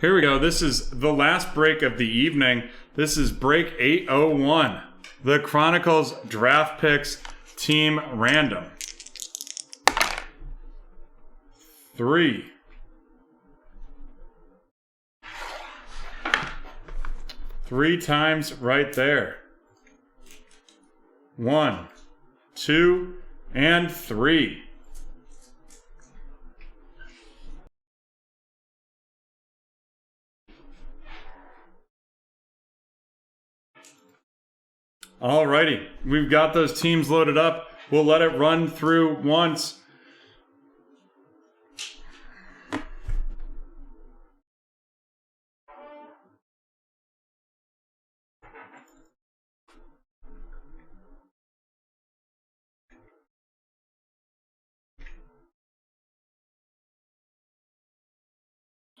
Here we go. This is the last break of the evening. This is break 801. The Chronicles draft picks team random. 3. 3 times right there. 1, 2, and 3. Alrighty, we've got those teams loaded up. We'll let it run through once.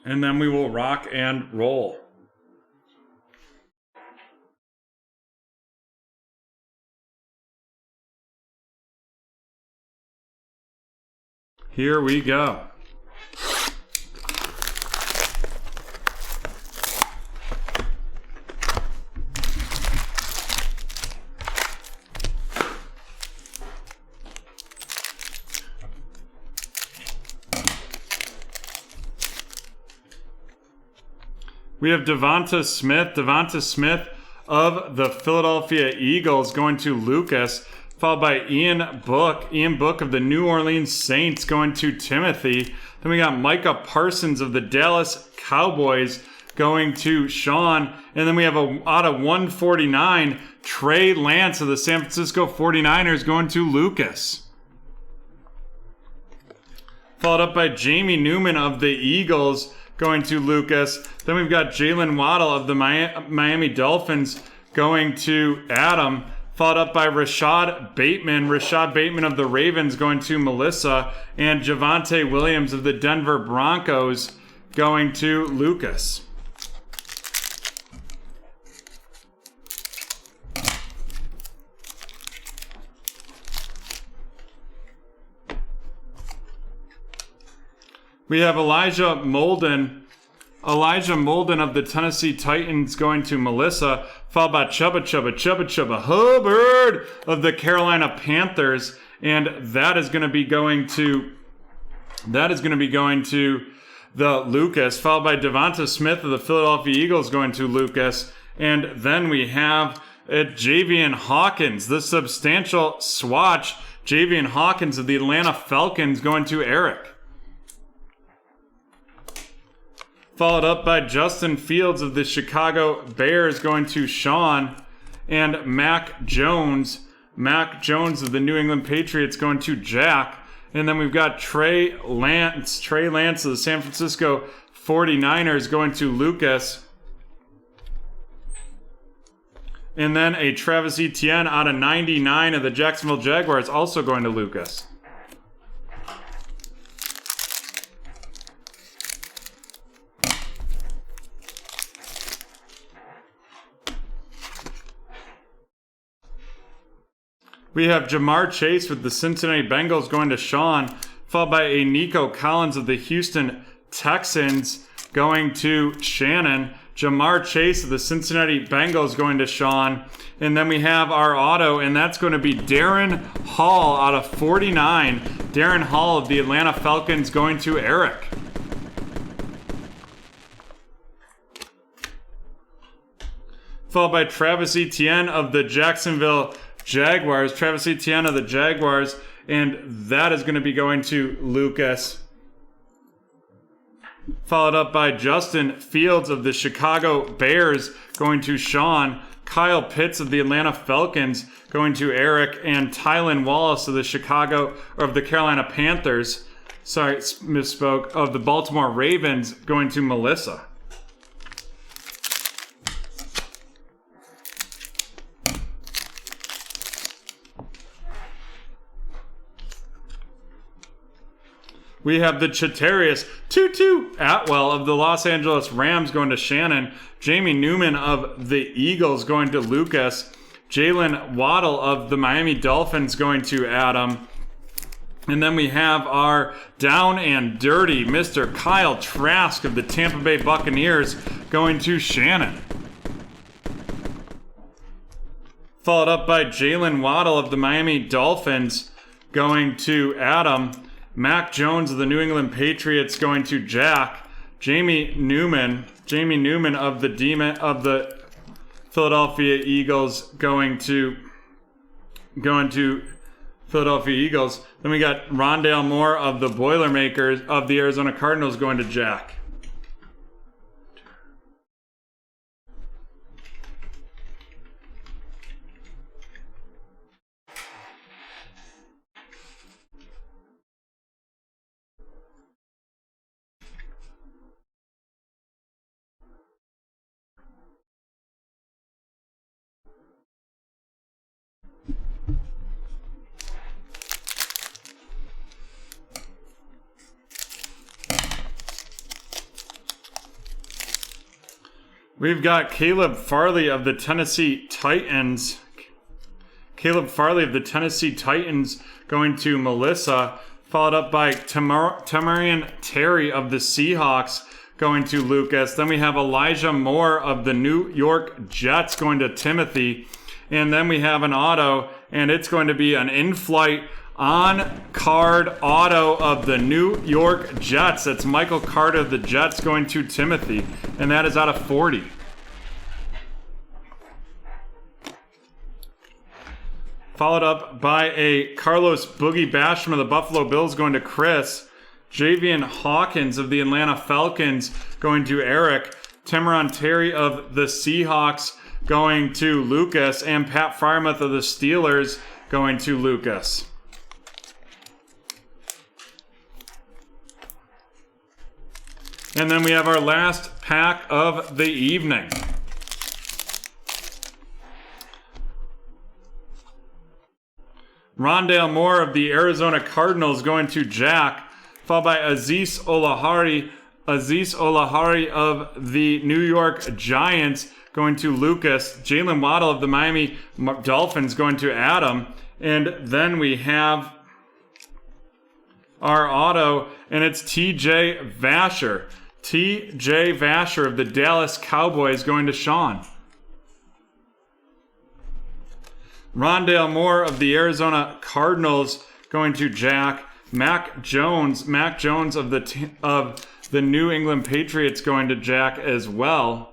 And then we will rock and roll. Here we go. We have Devonta Smith. Devonta Smith of the Philadelphia Eagles going to Lucas, followed by Ian Book. Ian Book of the New Orleans Saints going to Timothy. Then we got Micah Parsons of the Dallas Cowboys going to Sean. And then we have out of 149, Trey Lance of the San Francisco 49ers going to Lucas. Followed up by Jamie Newman of the Eagles going to Lucas. Then we've got Jalen Waddle of the Miami Dolphins going to Adam. Followed up by Rashad Bateman. Rashad Bateman of the Ravens going to Melissa. And Javonte Williams of the Denver Broncos going to Lucas. We have Elijah Molden of the Tennessee Titans going to Melissa, followed by Chuba Hubbard of the Carolina Panthers, and that is going to be going to the Lucas, followed by Devonta Smith of the Philadelphia Eagles going to Lucas, and then we have Javian Hawkins, the substantial swatch, Javian Hawkins of the Atlanta Falcons going to Eric. Followed up by Justin Fields of the Chicago Bears going to Sean, and Mac Jones of the New England Patriots going to Jack. And then we've got Trey Lance of the San Francisco 49ers going to Lucas. And then a Travis Etienne out of 99 of the Jacksonville Jaguars also going to Lucas. We have Jamar Chase with the Cincinnati Bengals going to Sean, followed by a Nico Collins of the Houston Texans going to Shannon. Jamar Chase of the Cincinnati Bengals going to Sean. And then we have our auto, and that's going to be Darren Hall out of 49. Darren Hall of the Atlanta Falcons going to Eric. Followed by Travis Etienne of the Jacksonville Jaguars. Travis Etienne of the Jaguars, and that is going to be going to Lucas. Followed up by Justin Fields of the Chicago Bears going to Sean. Kyle Pitts of the Atlanta Falcons going to Eric, and Tylan Wallace of the Carolina Panthers, misspoke, of the Baltimore Ravens going to Melissa. We have the Chatarius Tutu Atwell of the Los Angeles Rams going to Shannon. Jamie Newman of the Eagles going to Lucas. Jalen Waddle of the Miami Dolphins going to Adam. And then we have our down and dirty Mr. Kyle Trask of the Tampa Bay Buccaneers going to Shannon. Followed up by Jalen Waddle of the Miami Dolphins going to Adam. Mac Jones of the New England Patriots going to Jack. Jamie Newman of the Philadelphia Eagles going to Philadelphia Eagles. Then we got Rondale Moore of the Boilermakers of the Arizona Cardinals going to Jack. We've got Caleb Farley of the Tennessee Titans. Going to Melissa, followed up by Tamarian Terry of the Seahawks going to Lucas. Then we have Elijah Moore of the New York Jets going to Timothy. And then we have an auto, and it's going to be an in-flight on-card auto of the New York Jets. That's Michael Carter of the Jets going to Timothy, and that is out of 40. Followed up by a Carlos Boogie Basham of the Buffalo Bills going to Chris. Javian Hawkins of the Atlanta Falcons going to Eric. Tamaron Terry of the Seahawks going to Lucas. And Pat Freiermuth of the Steelers going to Lucas. And then we have our last pack of the evening. Rondale Moore of the Arizona Cardinals going to Jack, followed by Azeez Olahari of the New York Giants going to Lucas. Jalen Waddle of the Miami Dolphins going to Adam. And then we have our auto, and it's TJ Vasher. TJ Vasher of the Dallas Cowboys going to Sean. Rondale Moore of the Arizona Cardinals going to Jack. Mac Jones of the New England Patriots going to Jack as well.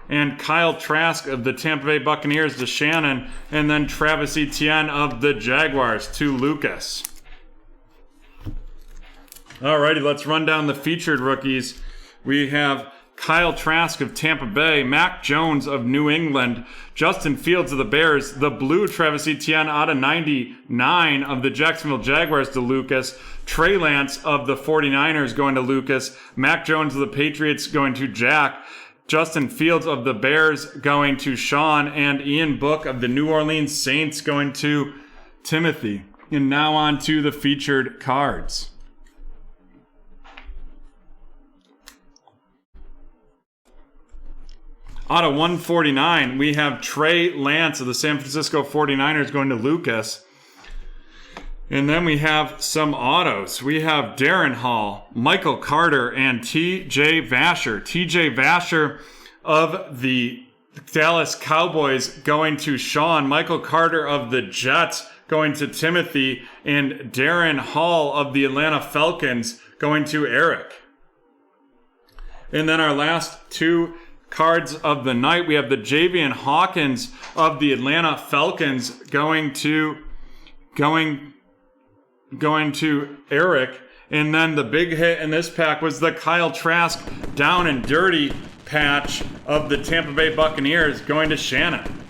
And Kyle Trask of the Tampa Bay Buccaneers to Shannon. And then Travis Etienne of the Jaguars to Lucas. Alrighty, let's run down the featured rookies. We have Kyle Trask of Tampa Bay, Mac Jones of New England, Justin Fields of the Bears, the blue Travis Etienne out of 99 of the Jacksonville Jaguars to Lucas, Trey Lance of the 49ers going to Lucas, Mac Jones of the Patriots going to Jack, Justin Fields of the Bears going to Sean, and Ian Book of the New Orleans Saints going to Timothy. And now on to the featured cards. Out of 149, we have Trey Lance of the San Francisco 49ers going to Lucas. And then we have some autos. We have Darren Hall, Michael Carter, and TJ Vasher. TJ Vasher of the Dallas Cowboys going to Sean. Michael Carter of the Jets going to Timothy. And Darren Hall of the Atlanta Falcons going to Eric. And then our last two cards of the night, we have the Javian Hawkins of the Atlanta Falcons going to Eric. And then the big hit in this pack was the Kyle Trask down and dirty patch of the Tampa Bay Buccaneers going to Shannon.